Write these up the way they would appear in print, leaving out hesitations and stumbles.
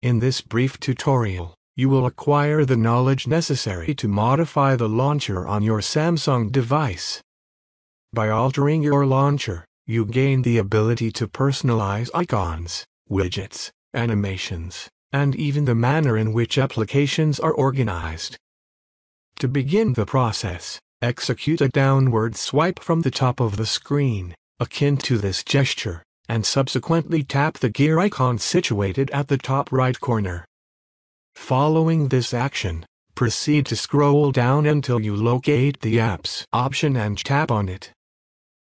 In this brief tutorial, you will acquire the knowledge necessary to modify the launcher on your Samsung device. By altering your launcher, you gain the ability to personalize icons, widgets, animations, and even the manner in which applications are organized. To begin the process, execute a downward swipe from the top of the screen, akin to this gesture, and subsequently tap the gear icon situated at the top right corner. Following this action, proceed to scroll down until you locate the Apps option and tap on it.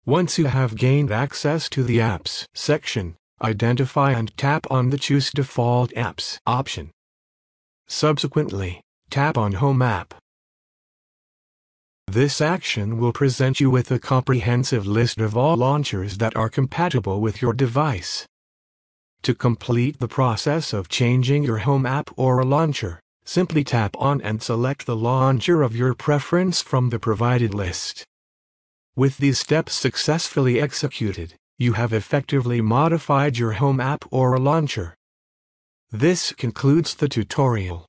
Once you have gained access to the Apps section, identify and tap on the Choose Default Apps option. Subsequently, tap on Home App. This action will present you with a comprehensive list of all launchers that are compatible with your device. To complete the process of changing your home app or a launcher, simply tap on and select the launcher of your preference from the provided list. With these steps successfully executed, you have effectively modified your home app or a launcher. This concludes the tutorial.